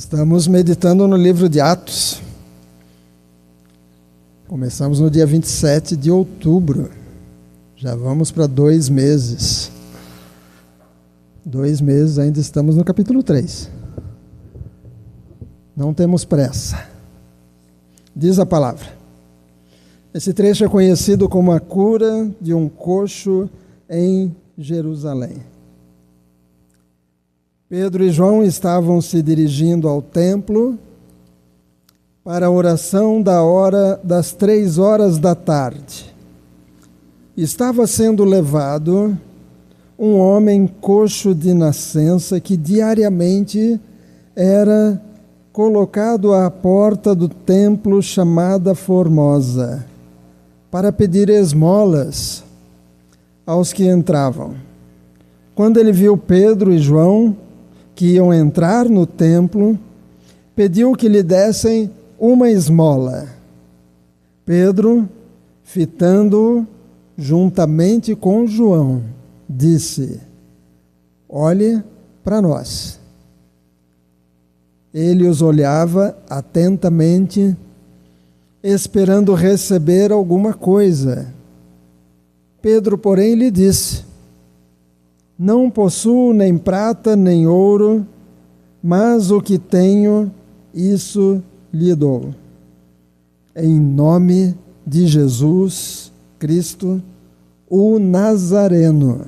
Estamos meditando no livro de Atos. Começamos no dia 27 de outubro. Já vamos para 2 meses. 2 meses, ainda estamos no capítulo 3. Não temos pressa. Diz a palavra. Esse trecho é conhecido como a cura de um coxo em Jerusalém. Pedro e João estavam se dirigindo ao templo para a oração da hora das 3 horas da tarde. Estava sendo levado um homem coxo de nascença que diariamente era colocado à porta do templo chamada Formosa para pedir esmolas aos que entravam. Quando ele viu Pedro e João, que iam entrar no templo, pediu que lhe dessem uma esmola. Pedro, fitando-o juntamente com João, disse: olhe para nós. Ele os olhava atentamente, esperando receber alguma coisa. Pedro, porém, lhe disse: não possuo nem prata nem ouro, mas o que tenho, isso lhe dou. Em nome de Jesus Cristo, o Nazareno,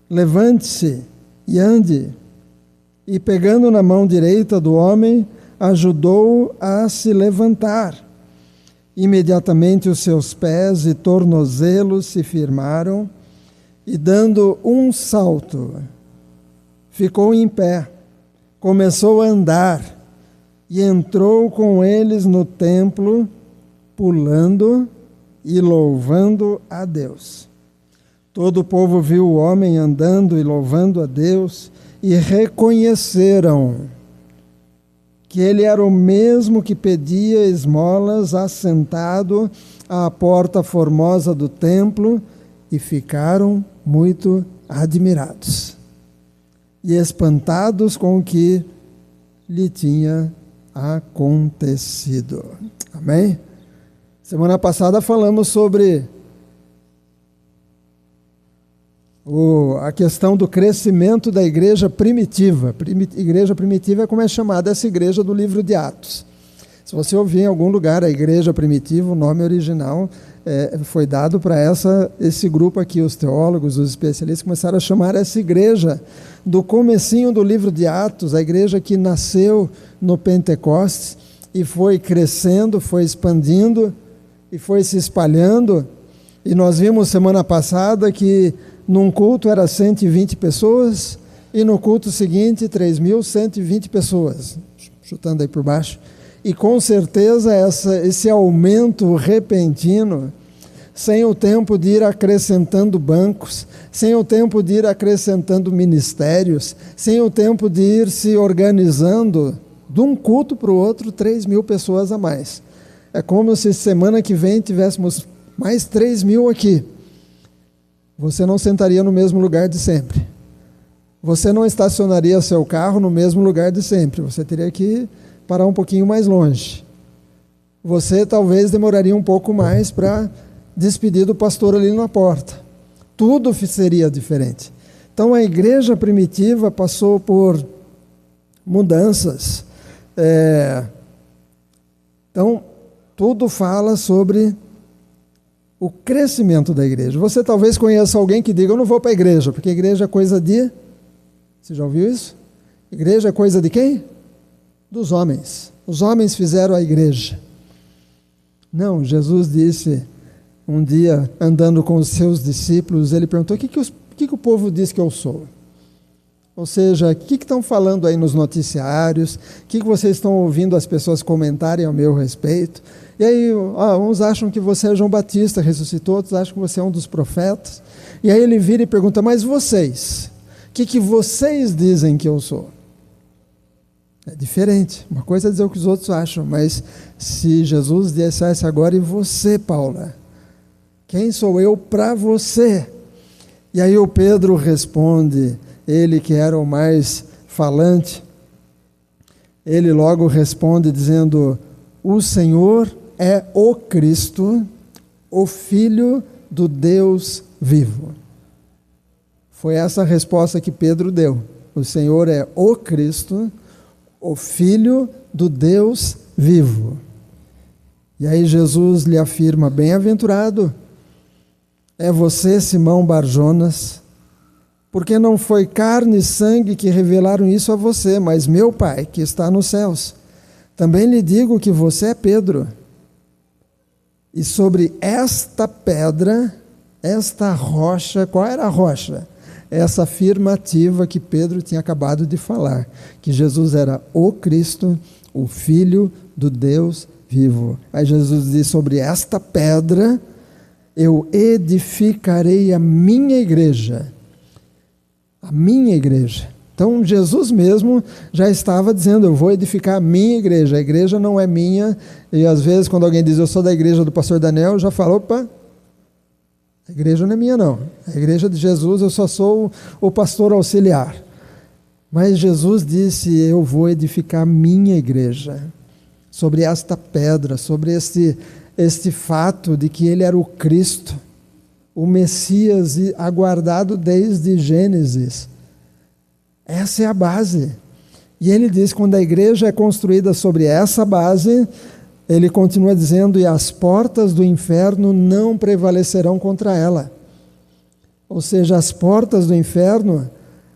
levante-se e ande. E pegando na mão direita do homem, ajudou-o a se levantar. Imediatamente os seus pés e tornozelos se firmaram, e dando um salto, ficou em pé, começou a andar e entrou com eles no templo, pulando e louvando a Deus. Todo o povo viu o homem andando e louvando a Deus e reconheceram que ele era o mesmo que pedia esmolas assentado à porta formosa do templo, e ficaram muito admirados e espantados com o que lhe tinha acontecido. Amém? Semana passada falamos sobre a questão do crescimento da igreja primitiva. Igreja primitiva é como é chamada essa igreja do livro de Atos. Se você ouvir em algum lugar a igreja primitiva, o nome original foi dado para esse grupo aqui, os teólogos, os especialistas começaram a chamar essa igreja do comecinho do livro de Atos, a igreja que nasceu no Pentecostes e foi crescendo, foi expandindo e foi se espalhando. E nós vimos semana passada que num culto era 120 pessoas e no culto seguinte 3.120 pessoas, chutando aí por baixo. E com certeza esse aumento repentino, sem o tempo de ir acrescentando bancos, sem o tempo de ir acrescentando ministérios, sem o tempo de ir se organizando, de um culto para o outro, 3.000 pessoas a mais. É como se semana que vem tivéssemos mais 3.000 aqui. Você não sentaria no mesmo lugar de sempre. Você não estacionaria seu carro no mesmo lugar de sempre. Você teria que parar um pouquinho mais longe. Você talvez demoraria um pouco mais para despedir do pastor ali na porta. Tudo seria diferente. Então a igreja primitiva passou por mudanças. Então tudo fala sobre o crescimento da igreja. Você talvez conheça alguém que diga: eu não vou para a igreja, porque a igreja é coisa de... Você já ouviu isso? Igreja é coisa de quem? Dos homens. Os homens fizeram a igreja. Não, Jesus disse um dia, andando com os seus discípulos, ele perguntou: o que o povo diz que eu sou? Ou seja, o que estão falando aí nos noticiários? O que vocês estão ouvindo as pessoas comentarem ao meu respeito? E aí, uns acham que você é João Batista, ressuscitou, outros acham que você é um dos profetas. E aí ele vira e pergunta: mas vocês? O que vocês dizem que eu sou? É diferente. Uma coisa é dizer o que os outros acham, mas se Jesus dissesse agora: e você, Paula? Quem sou eu para você? E aí o Pedro responde, ele que era o mais falante, ele logo responde dizendo: o Senhor é o Cristo, o Filho do Deus vivo. Foi essa a resposta que Pedro deu. O Senhor é o Cristo, o Filho do Deus vivo. E aí Jesus lhe afirma: bem-aventurado é você, Simão Barjonas, porque não foi carne e sangue que revelaram isso a você, mas meu Pai que está nos céus. Também lhe digo que você é Pedro, e sobre esta pedra, esta rocha, qual era a rocha? Essa afirmativa que Pedro tinha acabado de falar, que Jesus era o Cristo, o Filho do Deus vivo. Aí Jesus diz: sobre esta pedra eu edificarei a minha igreja. A minha igreja. Então Jesus mesmo já estava dizendo: eu vou edificar a minha igreja. A igreja não é minha. E às vezes quando alguém diz: eu sou da igreja do pastor Daniel, eu já falo: opa, a igreja não é minha não. A igreja de Jesus, eu só sou o pastor auxiliar. Mas Jesus disse: eu vou edificar a minha igreja. Sobre esta pedra, sobre este fato de que ele era o Cristo, o Messias aguardado desde Gênesis. Essa é a base. E ele diz: quando a igreja é construída sobre essa base, ele continua dizendo: e as portas do inferno não prevalecerão contra ela. Ou seja, as portas do inferno,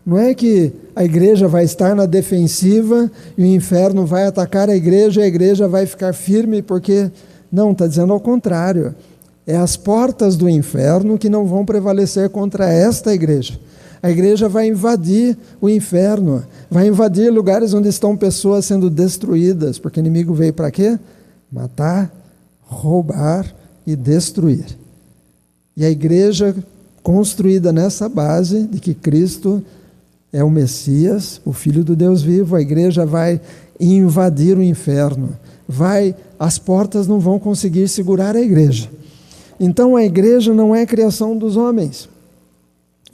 não é que a igreja vai estar na defensiva e o inferno vai atacar a igreja vai ficar firme, porque não, está dizendo ao contrário. É as portas do inferno que não vão prevalecer contra esta igreja. A igreja vai invadir o inferno, vai invadir lugares onde estão pessoas sendo destruídas, porque o inimigo veio para quê? Matar, roubar e destruir. E a igreja construída nessa base de que Cristo é o Messias, o Filho do Deus vivo, a igreja vai invadir o inferno. As portas não vão conseguir segurar a igreja. Então a igreja não é criação dos homens.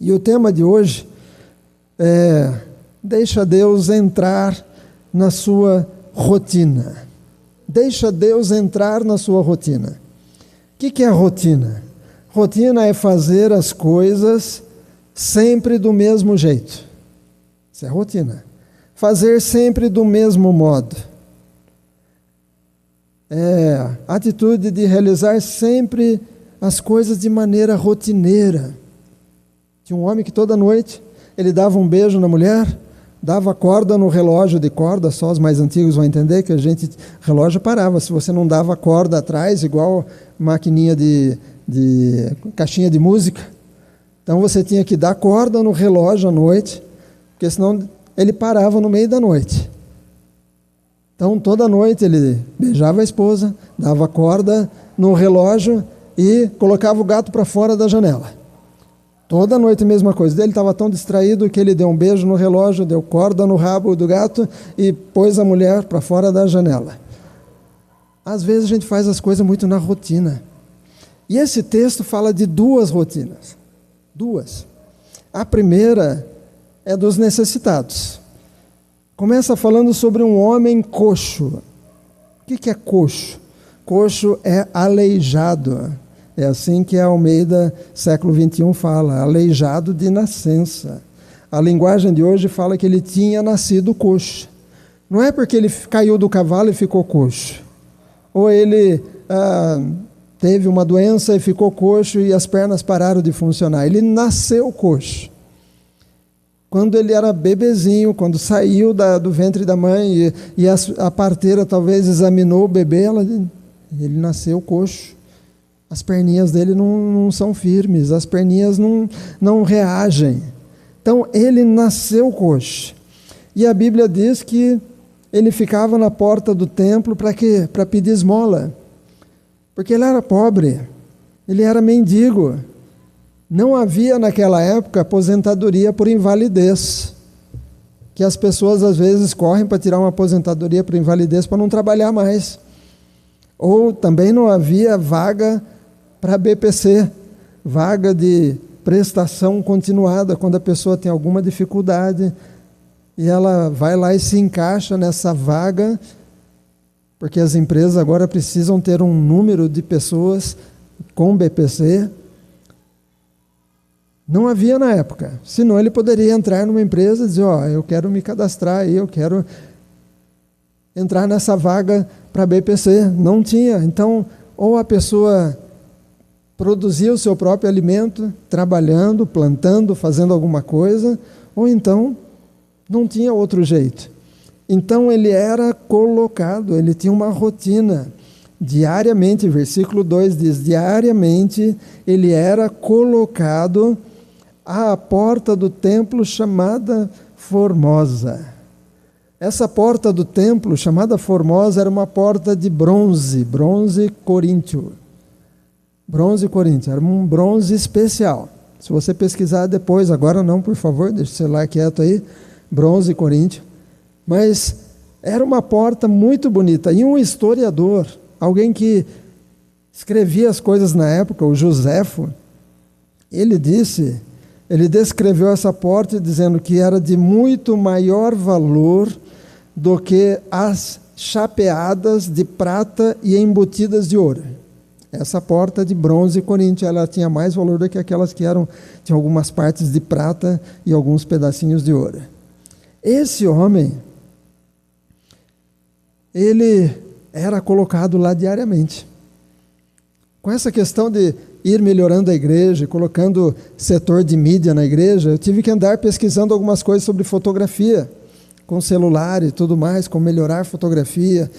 E o tema de hoje é: deixa Deus entrar na sua rotina. Deixa Deus entrar na sua rotina. O que é rotina? Rotina é fazer as coisas sempre do mesmo jeito. Isso é rotina. Fazer sempre do mesmo modo. É a atitude de realizar sempre as coisas de maneira rotineira. Tinha um homem que toda noite ele dava um beijo na mulher, dava corda no relógio de corda, só os mais antigos vão entender que relógio parava, se você não dava corda atrás, igual maquininha de caixinha de música. Então você tinha que dar corda no relógio à noite, porque senão ele parava no meio da noite. Então toda noite ele beijava a esposa, dava corda no relógio e colocava o gato para fora da janela. Toda noite a mesma coisa. Ele estava tão distraído que ele deu um beijo no relógio, deu corda no rabo do gato e pôs a mulher para fora da janela. Às vezes a gente faz as coisas muito na rotina. E esse texto fala de duas rotinas. Duas. A primeira é dos necessitados. Começa falando sobre um homem coxo. O que é coxo? Coxo é aleijado. É assim que a Almeida, século XXI, fala, aleijado de nascença. A linguagem de hoje fala que ele tinha nascido coxo. Não é porque ele caiu do cavalo e ficou coxo. Ou ele teve uma doença e ficou coxo e as pernas pararam de funcionar. Ele nasceu coxo. Quando ele era bebezinho, quando saiu do ventre da mãe e a parteira talvez examinou o bebê, ele nasceu coxo. As perninhas dele não são firmes, as perninhas não reagem. Então, ele nasceu coxo. E a Bíblia diz que ele ficava na porta do templo para quê? Para pedir esmola. Porque ele era pobre, ele era mendigo. Não havia naquela época aposentadoria por invalidez, que as pessoas às vezes correm para tirar uma aposentadoria por invalidez para não trabalhar mais. Ou também não havia vaga para BPC, vaga de prestação continuada, quando a pessoa tem alguma dificuldade. e ela vai lá e se encaixa nessa vaga, porque as empresas agora precisam ter um número de pessoas com BPC. Não havia na época, senão ele poderia entrar numa empresa e dizer, eu quero me cadastrar aí, eu quero entrar nessa vaga para BPC. Não tinha. Então, ou a pessoa produzia o seu próprio alimento, trabalhando, plantando, fazendo alguma coisa, ou então não tinha outro jeito. Então ele era colocado, ele tinha uma rotina. Diariamente, versículo 2 diz, diariamente ele era colocado à porta do templo chamada Formosa. Essa porta do templo chamada Formosa era uma porta de bronze coríntio. Bronze coríntio, era um bronze especial. Se você pesquisar depois, agora não, por favor, deixa o celular quieto aí, bronze coríntio. Mas era uma porta muito bonita. E um historiador, alguém que escrevia as coisas na época, o Joséfo, ele descreveu essa porta dizendo que era de muito maior valor do que as chapeadas de prata e embutidas de ouro. Essa porta de bronze coríntio, ela tinha mais valor do que aquelas que tinham algumas partes de prata e alguns pedacinhos de ouro. Esse homem, ele era colocado lá diariamente. Com essa questão de ir melhorando a igreja, colocando setor de mídia na igreja, eu tive que andar pesquisando algumas coisas sobre fotografia, com celular e tudo mais, como melhorar a fotografia,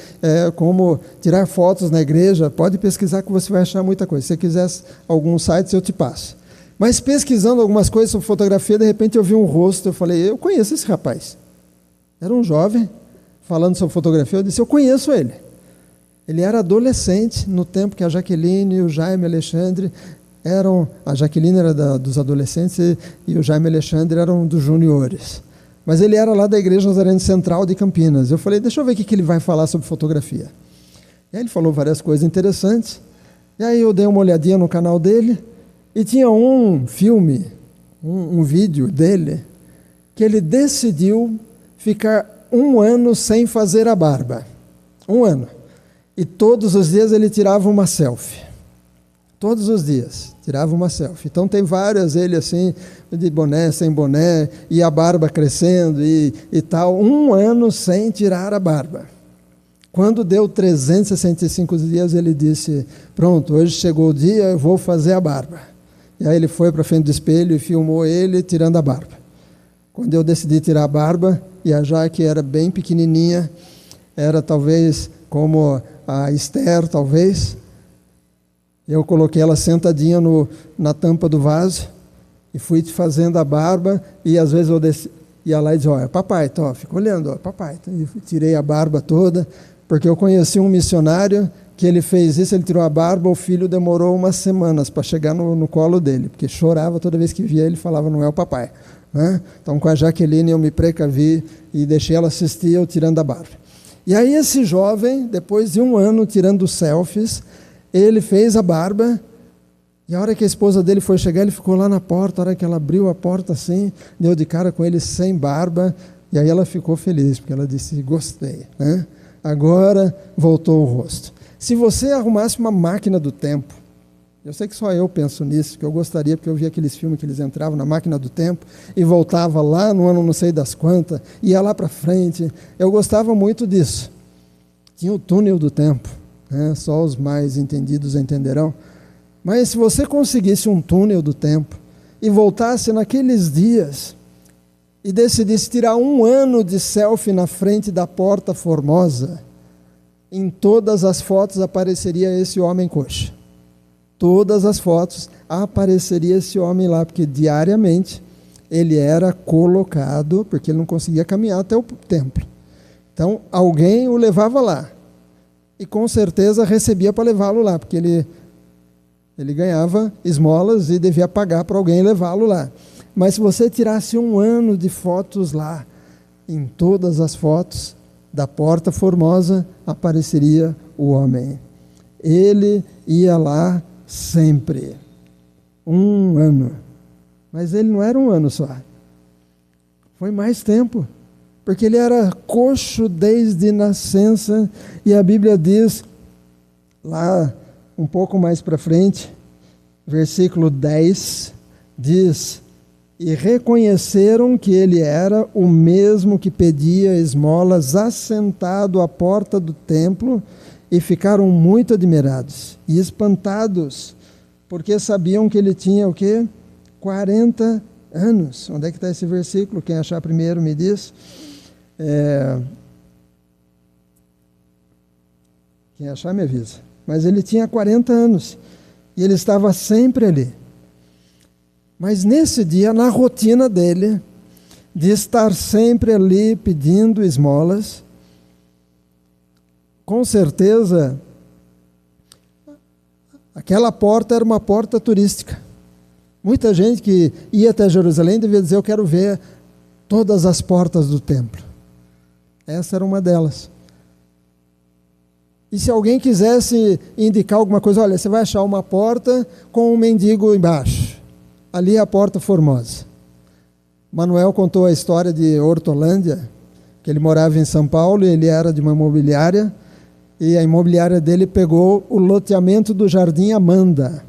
como tirar fotos na igreja. Pode pesquisar que você vai achar muita coisa. Se você quiser alguns sites, eu te passo. Mas pesquisando algumas coisas sobre fotografia, de repente eu vi um rosto, eu falei, eu conheço esse rapaz. Era um jovem, falando sobre fotografia, eu disse, eu conheço ele. Ele era adolescente no tempo que a Jaqueline e o Jaime Alexandre eram... A Jaqueline era dos adolescentes e o Jaime Alexandre eram dos juniores. Mas ele era lá da Igreja Nazarene Central de Campinas. Eu falei, deixa eu ver o que ele vai falar sobre fotografia. E aí ele falou várias coisas interessantes. E aí eu dei uma olhadinha no canal dele e tinha um filme, um vídeo dele, que ele decidiu ficar 1 ano sem fazer a barba. 1 ano. E todos os dias ele tirava uma selfie. Todos os dias tirava uma selfie. Então tem várias, ele assim, de boné, sem boné, e a barba crescendo e tal. 1 ano sem tirar a barba. Quando deu 365 dias, ele disse, pronto, hoje chegou o dia, eu vou fazer a barba. E aí ele foi para frente do espelho e filmou ele tirando a barba. Quando eu decidi tirar a barba, e a Jaque era bem pequenininha, era talvez como a Esther, talvez, eu coloquei ela sentadinha na tampa do vaso e fui fazendo a barba, e às vezes eu ia lá e dizia, olha, papai, fica olhando, papai. E tirei a barba toda, porque eu conheci um missionário que ele fez isso, ele tirou a barba, o filho demorou umas semanas para chegar no colo dele, porque chorava toda vez que via ele, falava, não é o papai. Né? Então com a Jaqueline eu me precavi e deixei ela assistir eu tirando a barba. E aí esse jovem, depois de 1 ano tirando selfies, ele fez a barba, e a hora que a esposa dele foi chegar, ele ficou lá na porta. A hora que ela abriu a porta assim, deu de cara com ele sem barba, e aí ela ficou feliz, porque ela disse, gostei, né? Agora voltou o rosto. Se você arrumasse uma máquina do tempo, eu sei que só eu penso nisso, que eu gostaria, porque eu via aqueles filmes que eles entravam na máquina do tempo e voltava lá no ano não sei das quantas, ia lá para frente. Eu gostava muito disso. Tinha o túnel do tempo, né? Só os mais entendidos entenderão. Mas se você conseguisse um túnel do tempo e voltasse naqueles dias e decidisse tirar 1 ano de selfie na frente da porta Formosa, em todas as fotos apareceria esse homem coxo. Todas as fotos apareceria esse homem lá, porque diariamente ele era colocado, porque ele não conseguia caminhar até o templo. Então alguém o levava lá, e com certeza recebia para levá-lo lá, porque ele ganhava esmolas e devia pagar para alguém levá-lo lá. Mas se você tirasse 1 ano de fotos lá, em todas as fotos da porta Formosa apareceria o homem. Ele ia lá sempre. 1 ano. Mas ele não era 1 ano só. Foi mais tempo. porque ele era coxo desde nascença, e a Bíblia diz, lá um pouco mais para frente, versículo 10, diz: e reconheceram que ele era o mesmo que pedia esmolas assentado à porta do templo, e ficaram muito admirados e espantados, porque sabiam que ele tinha o quê? 40 anos. Onde é que está esse versículo? Quem achar primeiro me diz. Quem achar me avisa. Mas ele tinha 40 anos e ele estava sempre ali. Mas nesse dia, na rotina dele, de estar sempre ali pedindo esmolas, com certeza, aquela porta era uma porta turística. Muita gente que ia até Jerusalém devia dizer: eu quero ver todas as portas do templo. Essa era uma delas. E se alguém quisesse indicar alguma coisa, olha, você vai achar uma porta com um mendigo embaixo. Ali é a Porta Formosa. Manuel contou a história de Hortolândia, que ele morava em São Paulo e ele era de uma imobiliária, e a imobiliária dele pegou o loteamento do Jardim Amanda.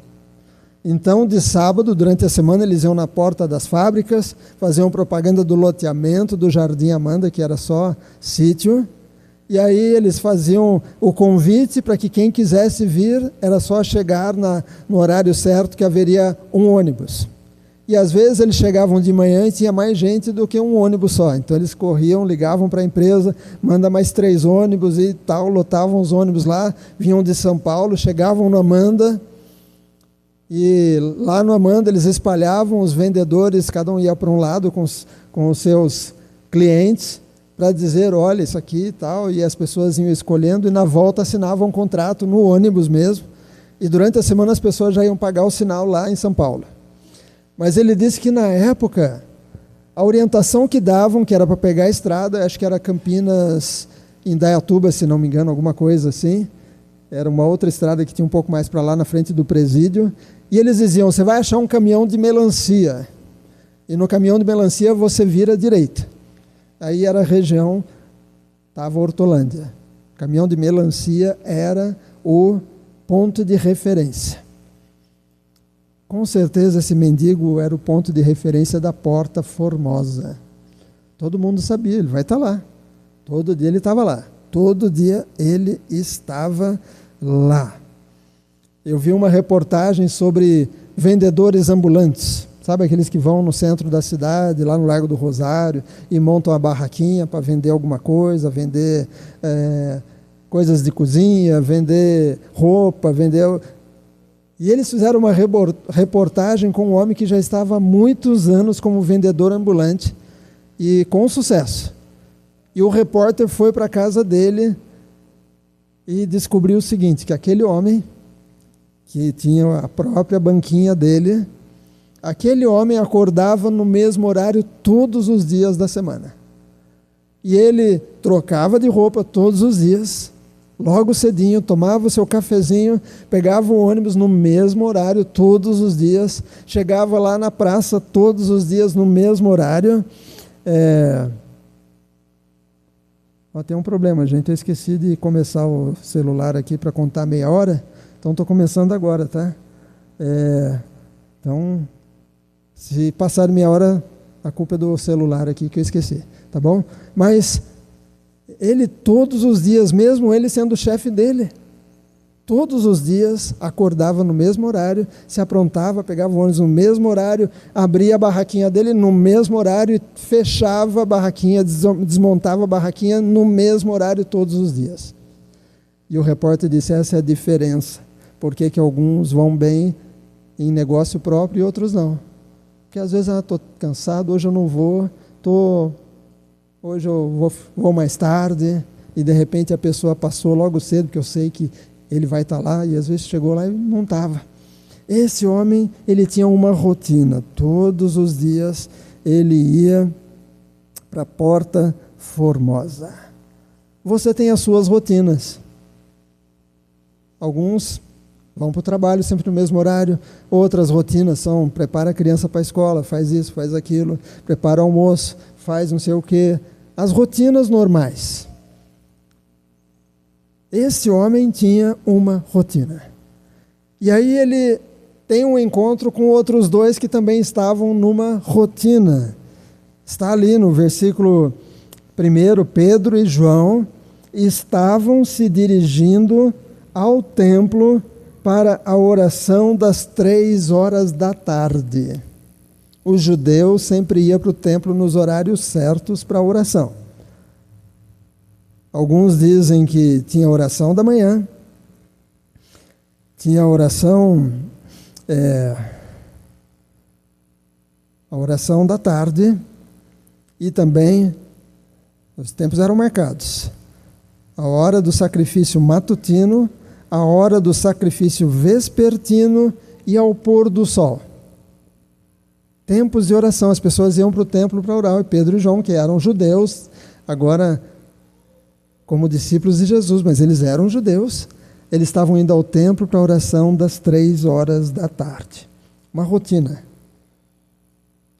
Então, de sábado, durante a semana, eles iam na porta das fábricas, faziam propaganda do loteamento do Jardim Amanda, que era só sítio, e aí eles faziam o convite para que quem quisesse vir, era só chegar no horário certo, que haveria um ônibus. E às vezes eles chegavam de manhã e tinha mais gente do que um ônibus só. Então eles corriam, ligavam para a empresa, manda mais 3 ônibus e tal, lotavam os ônibus lá, vinham de São Paulo, chegavam no Amanda, e lá no Amanda eles espalhavam os vendedores, cada um ia para um lado com os seus clientes, para dizer, olha, isso aqui e tal, e as pessoas iam escolhendo, e na volta assinavam um contrato no ônibus mesmo, e durante a semana as pessoas já iam pagar o sinal lá em São Paulo. Mas ele disse que na época, a orientação que davam, que era para pegar a estrada, acho que era Campinas, Indaiatuba, se não me engano, alguma coisa assim, era uma outra estrada que tinha um pouco mais para lá, na frente do presídio, e eles diziam, você vai achar um caminhão de melancia, e no caminhão de melancia você vira à direita. Aí era a região, estava Hortolândia. O caminhão de melancia era o ponto de referência. Com certeza esse mendigo era o ponto de referência da Porta Formosa. Todo mundo sabia, ele vai estar lá. Todo dia ele estava lá. Todo dia ele estava lá. Eu vi uma reportagem sobre vendedores ambulantes. Sabe aqueles que vão no centro da cidade, lá no Largo do Rosário, e montam a barraquinha para vender alguma coisa, vender coisas de cozinha, vender roupa, vender... E eles fizeram uma reportagem com um homem que já estava há muitos anos como vendedor ambulante, e com sucesso. E o repórter foi para a casa dele e descobriu o seguinte, que aquele homem, que tinha a própria banquinha dele, aquele homem acordava no mesmo horário todos os dias da semana. E ele trocava de roupa todos os dias, logo cedinho, tomava o seu cafezinho, pegava o ônibus no mesmo horário todos os dias, chegava lá na praça todos os dias no mesmo horário. Tem um problema, gente, eu esqueci de começar o celular aqui para contar meia hora, então estou começando agora, tá? Então... se passar meia hora, a culpa é do celular aqui que eu esqueci, tá bom? Mas ele todos os dias, mesmo ele sendo o chefe dele, todos os dias acordava no mesmo horário, se aprontava, pegava o ônibus no mesmo horário, abria a barraquinha dele no mesmo horário e fechava a barraquinha, desmontava a barraquinha no mesmo horário todos os dias. E o repórter disse, essa é a diferença. Por que alguns vão bem em negócio próprio e outros não? Porque às vezes, estou cansado, hoje eu não vou, hoje eu vou mais tarde, e de repente a pessoa passou logo cedo, porque eu sei que ele vai estar lá, e às vezes chegou lá e não estava. Esse homem, ele tinha uma rotina, todos os dias ele ia para a Porta Formosa. Você tem as suas rotinas. Alguns vão para o trabalho sempre no mesmo horário, outras rotinas são, prepara a criança para a escola, faz isso, faz aquilo, prepara o almoço, faz não sei o quê, as rotinas normais. Esse homem tinha uma rotina. E aí ele tem um encontro com outros dois que também estavam numa rotina. Está ali no versículo 1, Pedro e João estavam se dirigindo ao templo para a oração das 3 horas da tarde. O judeu sempre ia para o templo nos horários certos para a oração. Alguns dizem que tinha oração da manhã, tinha a oração da tarde, e também os tempos eram marcados. A hora do sacrifício matutino, a hora do sacrifício vespertino e ao pôr do sol. Tempos de oração, as pessoas iam para o templo para orar. E Pedro e João, que eram judeus, agora como discípulos de Jesus, mas eles eram judeus, eles estavam indo ao templo para a oração das 3 horas da tarde. Uma rotina.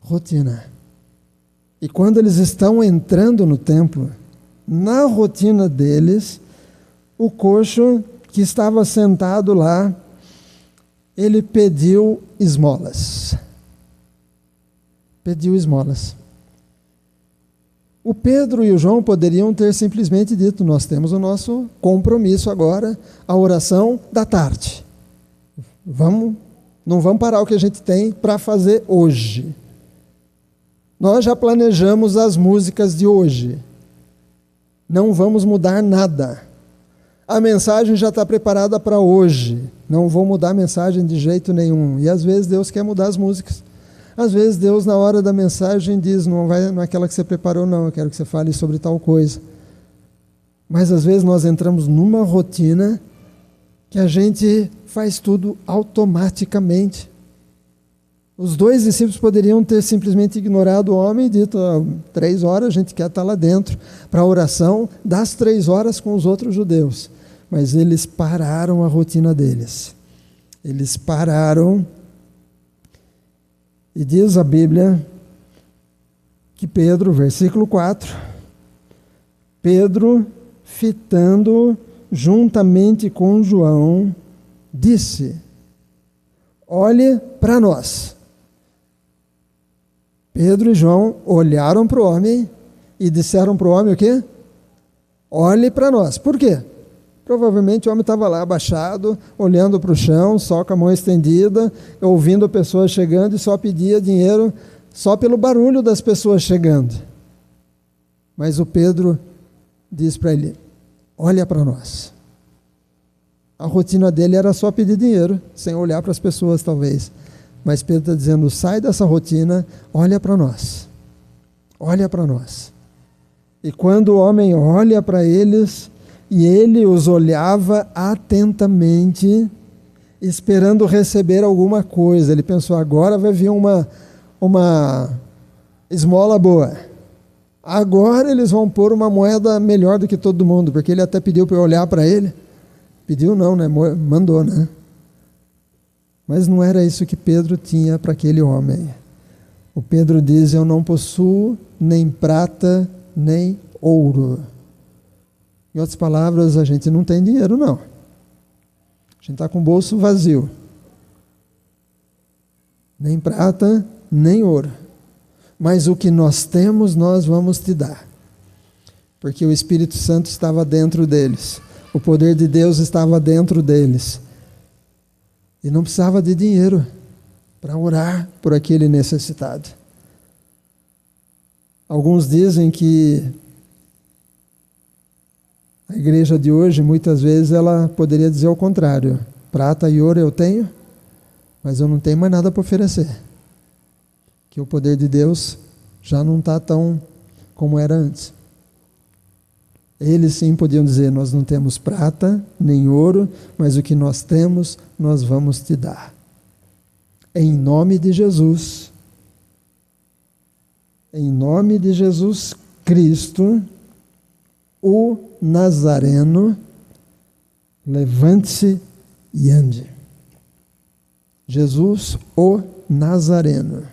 Rotina. E quando eles estão entrando no templo, na rotina deles, o coxo que estava sentado lá, ele pediu esmolas. Pediu esmolas. O Pedro e o João poderiam ter simplesmente dito: nós temos o nosso compromisso agora, a oração da tarde. Não vamos parar o que a gente tem para fazer hoje. Nós já planejamos as músicas de hoje. Não vamos mudar nada. A mensagem já está preparada para hoje. Não vou mudar a mensagem de jeito nenhum. E às vezes Deus quer mudar as músicas. Às vezes Deus, na hora da mensagem, diz: não é aquela que você preparou, não, eu quero que você fale sobre tal coisa. Mas às vezes nós entramos numa rotina que a gente faz tudo automaticamente. Os 2 discípulos poderiam ter simplesmente ignorado o homem e dito: 3 horas a gente quer estar lá dentro para a oração das 3 horas com os outros judeus. Mas eles pararam a rotina deles. Eles pararam. E diz a Bíblia que Pedro, versículo 4, Pedro, fitando juntamente com João, disse: olhe para nós. Pedro e João olharam para o homem e disseram para o homem o quê? Olhe para nós. Por quê? Provavelmente o homem estava lá abaixado, olhando para o chão, só com a mão estendida, ouvindo pessoas chegando, e só pedia dinheiro só pelo barulho das pessoas chegando. Mas o Pedro diz para ele: olha para nós. A rotina dele era só pedir dinheiro, sem olhar para as pessoas talvez. Mas Pedro está dizendo: sai dessa rotina, olha para nós. Olha para nós. E quando o homem olha para eles, e ele os olhava atentamente, esperando receber alguma coisa. Ele pensou: agora vai vir uma esmola boa. Agora eles vão pôr uma moeda melhor do que todo mundo, porque ele até pediu para eu olhar para ele. Pediu não, né? Mandou, né? Mas não era isso que Pedro tinha para aquele homem. O Pedro diz: eu não possuo nem prata, nem ouro. Em outras palavras, a gente não tem dinheiro, não. A gente está com o bolso vazio. Nem prata, nem ouro. Mas o que nós temos, nós vamos te dar. Porque o Espírito Santo estava dentro deles. O poder de Deus estava dentro deles. E não precisava de dinheiro para orar por aquele necessitado. Alguns dizem que a igreja de hoje, muitas vezes, ela poderia dizer o contrário: prata e ouro eu tenho, mas eu não tenho mais nada para oferecer. Que o poder de Deus já não está tão como era antes. Eles sim podiam dizer: nós não temos prata nem ouro, mas o que nós temos, nós vamos te dar. Em nome de Jesus, em nome de Jesus Cristo, o Nazareno, levante-se e ande. Jesus, o Nazareno.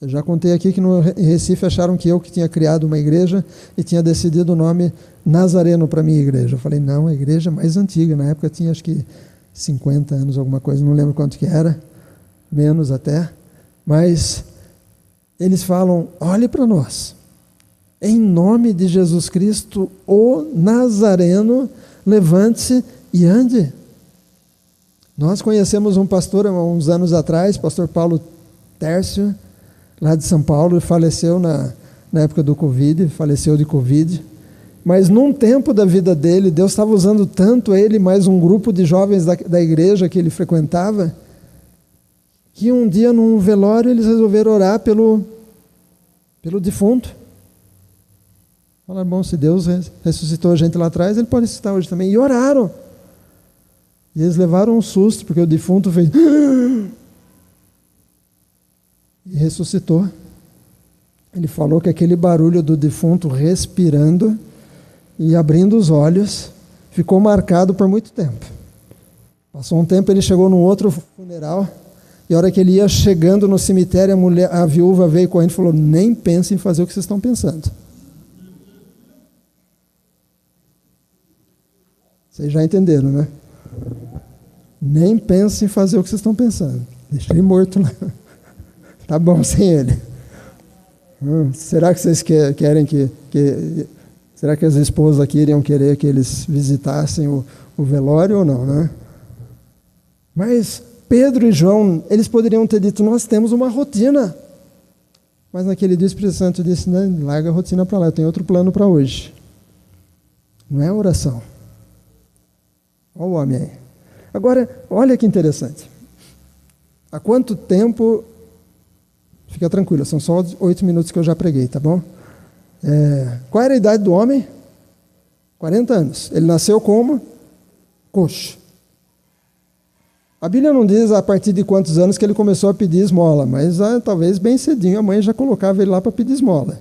Eu já contei aqui que no Recife acharam que eu que tinha criado uma igreja e tinha decidido o nome Nazareno para minha igreja. Eu falei, não, a igreja mais antiga, na época tinha acho que 50 anos, alguma coisa, não lembro quanto que era, menos até, mas eles falam, olhe para nós, em nome de Jesus Cristo, o Nazareno, levante-se e ande. Nós conhecemos um pastor há uns anos atrás, pastor Paulo Tércio, lá de São Paulo, ele faleceu na época do Covid, faleceu de Covid, mas num tempo da vida dele, Deus estava usando tanto ele, mais um grupo de jovens da igreja que ele frequentava, que um dia num velório eles resolveram orar pelo defunto. Falaram, bom, se Deus ressuscitou a gente lá atrás, ele pode ressuscitar hoje também. E oraram. E eles levaram um susto, porque o defunto fez... E ressuscitou. Ele falou que aquele barulho do defunto respirando e abrindo os olhos ficou marcado por muito tempo. Passou um tempo, ele chegou num outro funeral, e a hora que ele ia chegando no cemitério, a viúva veio correndo e falou, nem pense em fazer o que vocês estão pensando. Vocês já entenderam, né? Nem pense em fazer o que vocês estão pensando. Deixa ele morto lá. Tá bom sem ele. Será que vocês querem que... Será que as esposas aqui iriam querer que eles visitassem o velório ou não, né? Mas Pedro e João, eles poderiam ter dito, nós temos uma rotina. Mas naquele dia o Espírito Santo disse, né, larga a rotina para lá, eu tenho outro plano para hoje. Não é oração. Olha o homem aí. Agora, olha que interessante. Há quanto tempo... Fica tranquilo, são só 8 minutos que eu já preguei, tá bom? Qual era a idade do homem? 40 anos. Ele nasceu como? Coxo. A Bíblia não diz a partir de quantos anos que ele começou a pedir esmola, mas talvez bem cedinho a mãe já colocava ele lá para pedir esmola.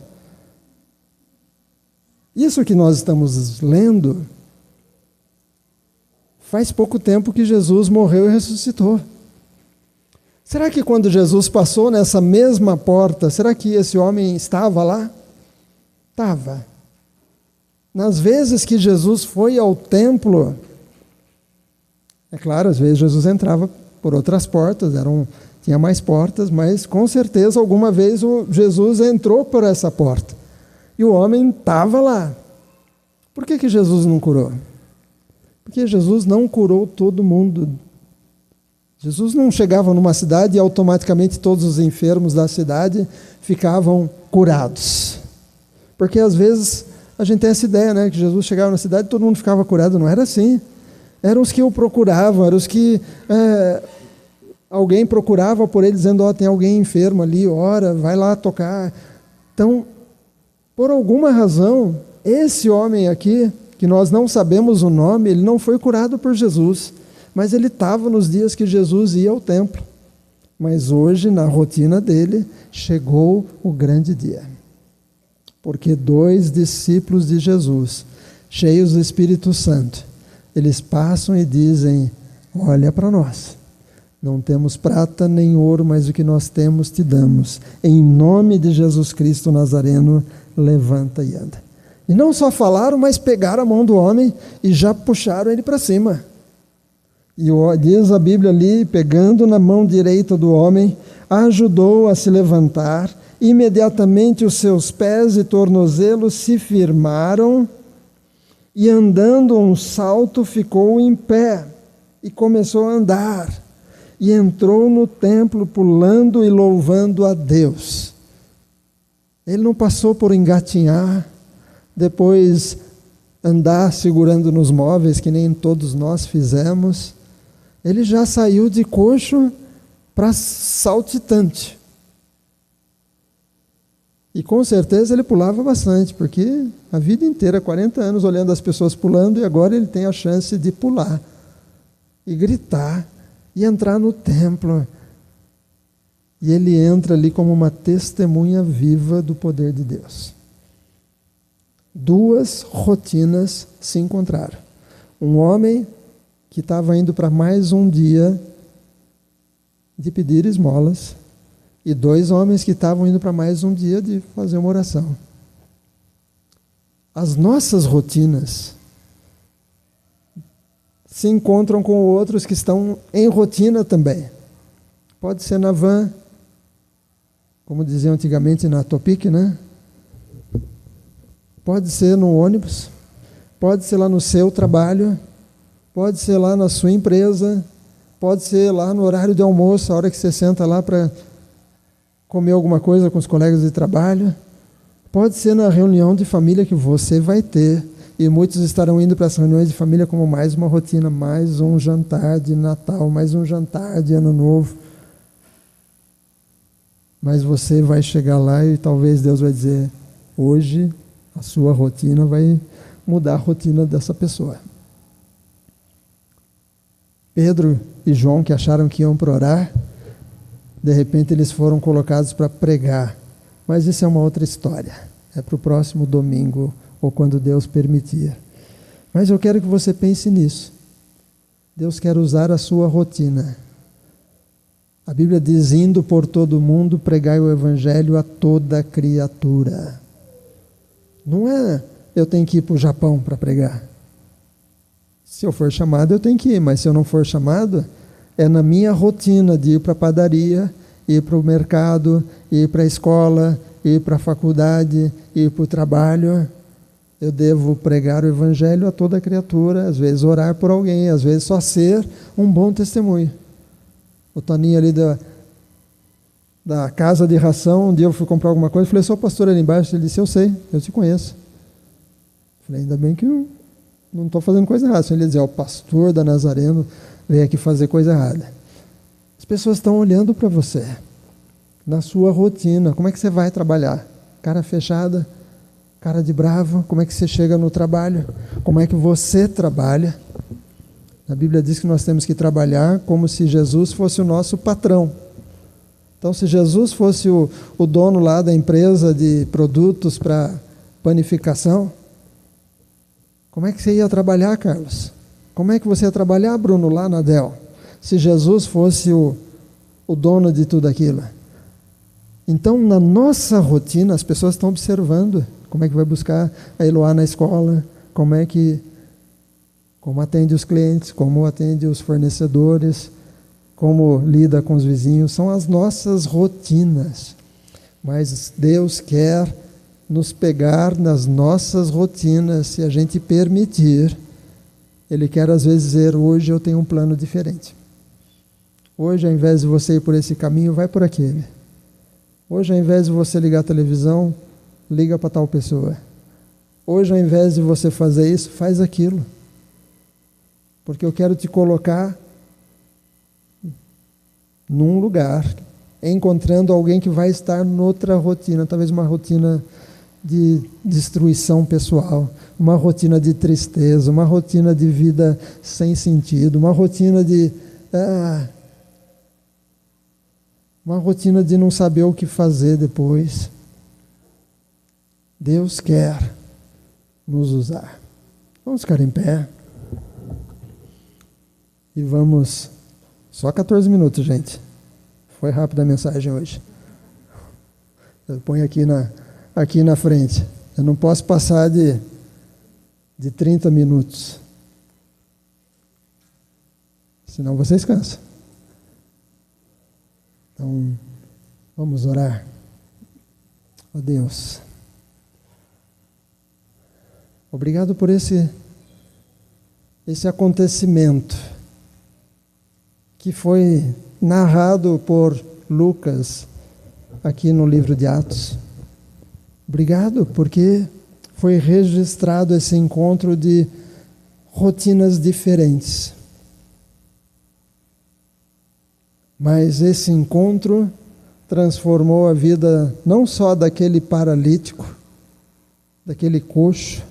Isso que nós estamos lendo, faz pouco tempo que Jesus morreu e ressuscitou. Será que quando Jesus passou nessa mesma porta, será que esse homem estava lá? Estava. Nas vezes que Jesus foi ao templo, é claro, às vezes Jesus entrava por outras portas, tinha mais portas, mas com certeza alguma vez Jesus entrou por essa porta. E o homem estava lá. Por que Jesus não curou? Porque Jesus não curou todo mundo. Jesus não chegava numa cidade e automaticamente todos os enfermos da cidade ficavam curados. Porque às vezes a gente tem essa ideia, né, que Jesus chegava na cidade e todo mundo ficava curado. Não era assim. Eram os que o procuravam, eram os que alguém procurava por ele dizendo, tem alguém enfermo ali, ora, vai lá tocar. Então, por alguma razão, esse homem aqui, que nós não sabemos o nome, ele não foi curado por Jesus, mas ele estava nos dias que Jesus ia ao templo. Mas hoje, na rotina dele, chegou o grande dia. Porque 2 discípulos de Jesus, cheios do Espírito Santo, eles passam e dizem, olha para nós, não temos prata nem ouro, mas o que nós temos te damos. Em nome de Jesus Cristo Nazareno, levanta e anda. E não só falaram, mas pegaram a mão do homem e já puxaram ele para cima. E diz a Bíblia ali, pegando na mão direita do homem, ajudou a se levantar, imediatamente os seus pés e tornozelos se firmaram, e andando um salto ficou em pé, e começou a andar, e entrou no templo pulando e louvando a Deus. Ele não passou por engatinhar, depois andar segurando nos móveis, que nem todos nós fizemos. Ele já saiu de coxo para saltitante. E com certeza ele pulava bastante, porque a vida inteira, 40 anos, olhando as pessoas pulando, e agora ele tem a chance de pular, e gritar, e entrar no templo. E ele entra ali como uma testemunha viva do poder de Deus. 2 rotinas se encontraram. Um homem que estava indo para mais um dia de pedir esmolas, e 2 homens que estavam indo para mais um dia de fazer uma oração. As nossas rotinas se encontram com outros que estão em rotina também. Pode ser na van, como diziam antigamente na Topic, né? Pode ser no ônibus, pode ser lá no seu trabalho, pode ser lá na sua empresa, pode ser lá no horário de almoço, a hora que você senta lá para comer alguma coisa com os colegas de trabalho. Pode ser na reunião de família que você vai ter, e muitos estarão indo para as reuniões de família como mais uma rotina, mais um jantar de Natal, mais um jantar de Ano Novo. Mas você vai chegar lá e talvez Deus vai dizer, hoje a sua rotina vai mudar a rotina dessa pessoa. Pedro e João, que acharam que iam para orar, de repente eles foram colocados para pregar. Mas isso é uma outra história. É para o próximo domingo, ou quando Deus permitir. Mas eu quero que você pense nisso. Deus quer usar a sua rotina. A Bíblia diz, indo por todo mundo, pregai o Evangelho a toda criatura. Não é, eu tenho que ir para o Japão para pregar. Se eu for chamado, eu tenho que ir, mas se eu não for chamado, é na minha rotina de ir para a padaria, ir para o mercado, ir para a escola, ir para a faculdade, ir para o trabalho. Eu devo pregar o Evangelho a toda criatura, às vezes orar por alguém, às vezes só ser um bom testemunho. O Toninho ali da casa de ração, um dia eu fui comprar alguma coisa, falei, sou o pastor ali embaixo, ele disse, eu sei, eu te conheço. Falei, ainda bem que eu não estou fazendo coisa errada. Ele dizia, o pastor da Nazareno veio aqui fazer coisa errada. As pessoas estão olhando para você, na sua rotina, como é que você vai trabalhar? Cara fechada, cara de bravo, como é que você chega no trabalho? Como é que você trabalha? A Bíblia diz que nós temos que trabalhar como se Jesus fosse o nosso patrão. Então, se Jesus fosse o dono lá da empresa de produtos para panificação, como é que você ia trabalhar, Carlos? Como é que você ia trabalhar, Bruno, lá na Dell? Se Jesus fosse o dono de tudo aquilo. Então, na nossa rotina, as pessoas estão observando como é que vai buscar a Eloá na escola, como atende os clientes, como atende os fornecedores, como lida com os vizinhos. São as nossas rotinas. Mas Deus quer nos pegar nas nossas rotinas, se a gente permitir. Ele quer às vezes dizer, hoje eu tenho um plano diferente. Hoje, ao invés de você ir por esse caminho, vai por aquele. Hoje, ao invés de você ligar a televisão, liga para tal pessoa. Hoje, ao invés de você fazer isso, faz aquilo. Porque eu quero te colocar num lugar, encontrando alguém que vai estar noutra rotina, talvez uma rotina de destruição pessoal, uma rotina de tristeza, uma rotina de vida sem sentido, uma rotina de não saber o que fazer depois. Deus quer nos usar. Vamos ficar em pé. E vamos... Só 14 minutos, gente. Foi rápida a mensagem hoje. Eu ponho aqui na frente. Eu não posso passar de 30 minutos. Senão vocês cansam. Então, vamos orar. Ó Deus, obrigado por esse acontecimento que foi narrado por Lucas aqui no livro de Atos. Obrigado porque foi registrado esse encontro de rotinas diferentes. Mas esse encontro transformou a vida não só daquele paralítico, daquele coxo,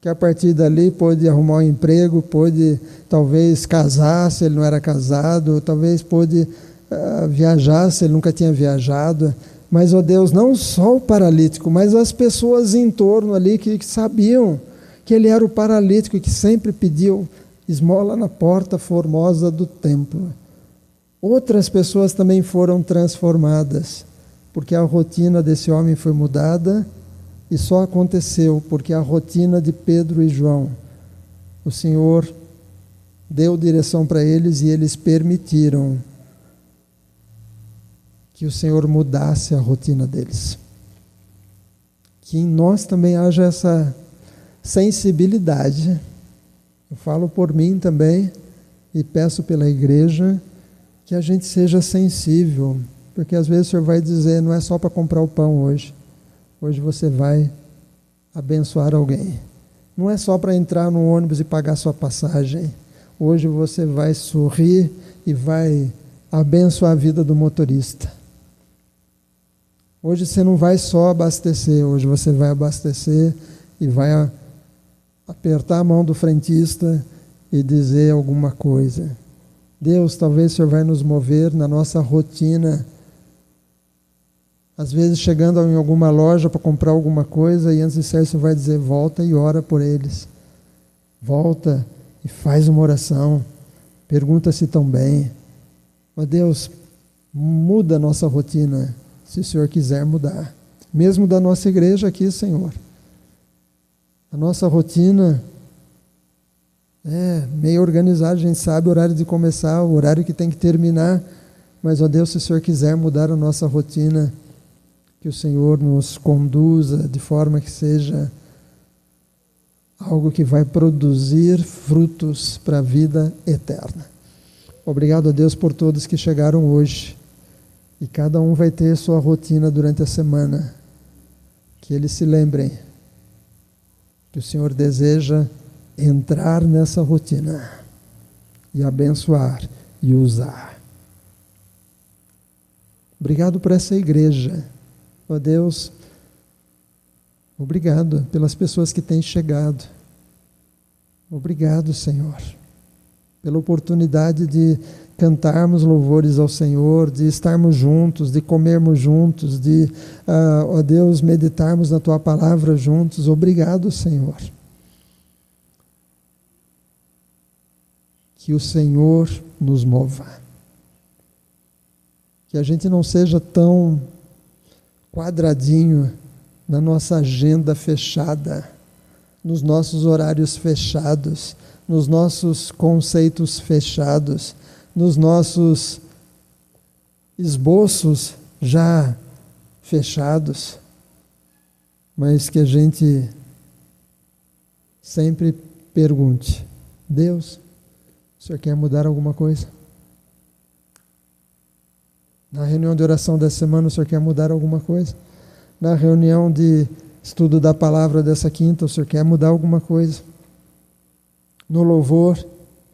que a partir dali pôde arrumar um emprego, pôde talvez casar se ele não era casado, talvez pôde viajar se ele nunca tinha viajado. Mas, ó Deus, não só o paralítico, mas as pessoas em torno ali que sabiam que ele era o paralítico e que sempre pediu esmola na porta formosa do templo. Outras pessoas também foram transformadas, porque a rotina desse homem foi mudada, e só aconteceu porque a rotina de Pedro e João, o Senhor deu direção para eles e eles permitiram que o Senhor mudasse a rotina deles. Que em nós também haja essa sensibilidade. Eu falo por mim também e peço pela igreja que a gente seja sensível, porque às vezes o Senhor vai dizer, não é só para comprar o pão hoje. Hoje você vai abençoar alguém. Não é só para entrar no ônibus e pagar sua passagem. Hoje você vai sorrir e vai abençoar a vida do motorista. Hoje você não vai só abastecer, hoje você vai abastecer e vai apertar a mão do frentista e dizer alguma coisa. Deus, talvez o Senhor vai nos mover na nossa rotina. Às vezes chegando em alguma loja para comprar alguma coisa e antes de sair o Senhor vai dizer, volta e ora por eles. Volta e faz uma oração. Pergunta se estão bem. Ó Deus, muda a nossa rotina, se o Senhor quiser mudar. Mesmo da nossa igreja aqui, Senhor. A nossa rotina é meio organizada, a gente sabe o horário de começar, o horário que tem que terminar, mas, ó Deus, se o Senhor quiser mudar a nossa rotina, que o Senhor nos conduza de forma que seja algo que vai produzir frutos para a vida eterna. Obrigado a Deus por todos que chegaram hoje, e cada um vai ter sua rotina durante a semana, que eles se lembrem que o Senhor deseja entrar nessa rotina e abençoar e usar. Obrigado por essa igreja. Ó Deus, obrigado pelas pessoas que têm chegado. Obrigado, Senhor, pela oportunidade de cantarmos louvores ao Senhor, de estarmos juntos, de comermos juntos, de, ó Deus, meditarmos na Tua palavra juntos. Obrigado, Senhor. Que o Senhor nos mova. Que a gente não seja tão quadradinho na nossa agenda fechada, nos nossos horários fechados, nos nossos conceitos fechados, nos nossos esboços já fechados, mas que a gente sempre pergunte, Deus, o Senhor quer mudar alguma coisa? Na reunião de oração dessa semana, o Senhor quer mudar alguma coisa? Na reunião de estudo da palavra dessa quinta, o Senhor quer mudar alguma coisa? No louvor,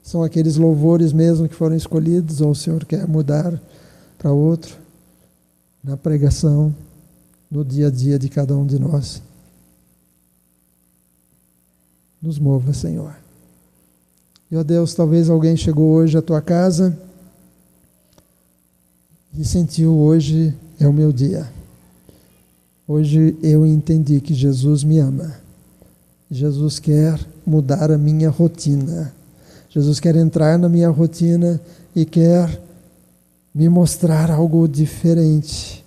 são aqueles louvores mesmo que foram escolhidos, ou o Senhor quer mudar para outro? Na pregação, no dia a dia de cada um de nós. Nos mova, Senhor. E, ó Deus, talvez alguém chegou hoje à tua casa e sentiu, hoje é o meu dia. Hoje eu entendi que Jesus me ama. Jesus quer mudar a minha rotina. Jesus quer entrar na minha rotina e quer me mostrar algo diferente.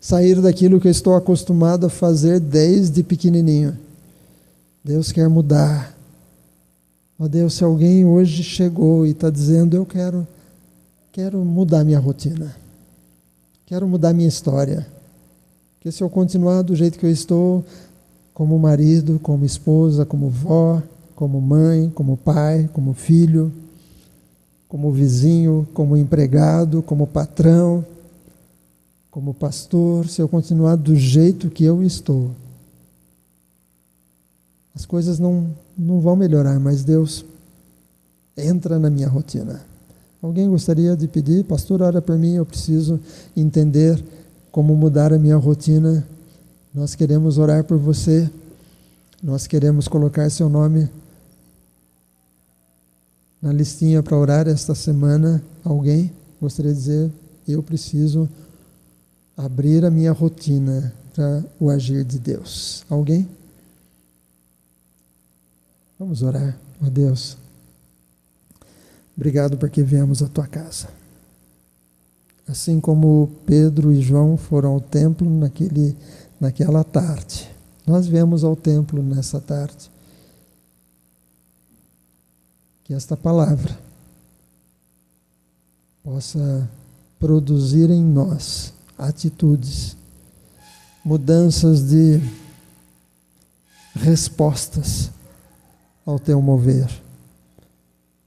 Sair daquilo que eu estou acostumado a fazer desde pequenininho. Deus quer mudar. Ó Deus, se alguém hoje chegou e está dizendo, eu quero mudar minha rotina. Quero mudar minha história. Porque se eu continuar do jeito que eu estou, como marido, como esposa, como vó, como mãe, como pai, como filho, como vizinho, como empregado, como patrão, como pastor, se eu continuar do jeito que eu estou, as coisas não vão melhorar, mas Deus entra na minha rotina. Alguém gostaria de pedir, pastor, ora por mim, eu preciso entender como mudar a minha rotina. Nós queremos orar por você, nós queremos colocar seu nome na listinha para orar esta semana. Alguém gostaria de dizer, eu preciso abrir a minha rotina para o agir de Deus. Alguém? Vamos orar. Ó Deus, obrigado porque viemos à tua casa. assim como Pedro e João foram ao templo naquela tarde. Nós viemos ao templo nessa tarde. Que esta palavra possa produzir em nós atitudes, mudanças de respostas ao teu mover.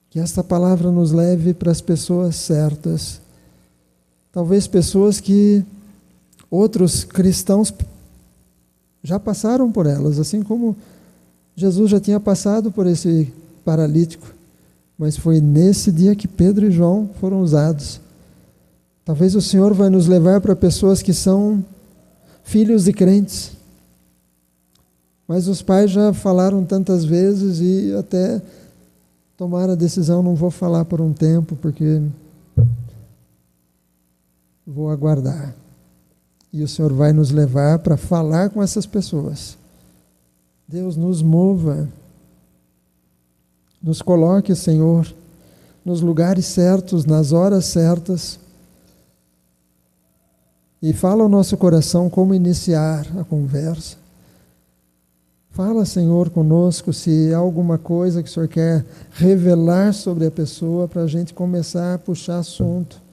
Que esta palavra nos leve para as pessoas certas, talvez pessoas que outros cristãos já passaram por elas, assim como Jesus já tinha passado por esse paralítico, mas foi nesse dia que Pedro e João foram usados. Talvez o Senhor vai nos levar para pessoas que são filhos de crentes, mas os pais já falaram tantas vezes e até tomaram a decisão, não vou falar por um tempo, porque vou aguardar. E o Senhor vai nos levar para falar com essas pessoas. Deus nos mova, nos coloque, Senhor, nos lugares certos, nas horas certas, e fala ao nosso coração como iniciar a conversa. Fala, Senhor, conosco se há alguma coisa que o Senhor quer revelar sobre a pessoa para a gente começar a puxar assunto.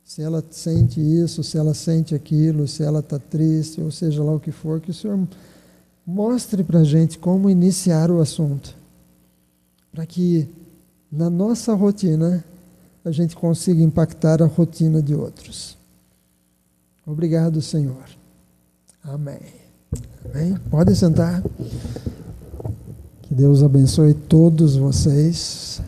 Se ela sente isso, se ela sente aquilo, se ela está triste, ou seja lá o que for, que o Senhor mostre para a gente como iniciar o assunto, para que na nossa rotina a gente consiga impactar a rotina de outros. Obrigado, Senhor. Amém. Amém? Podem sentar. Que Deus abençoe todos vocês.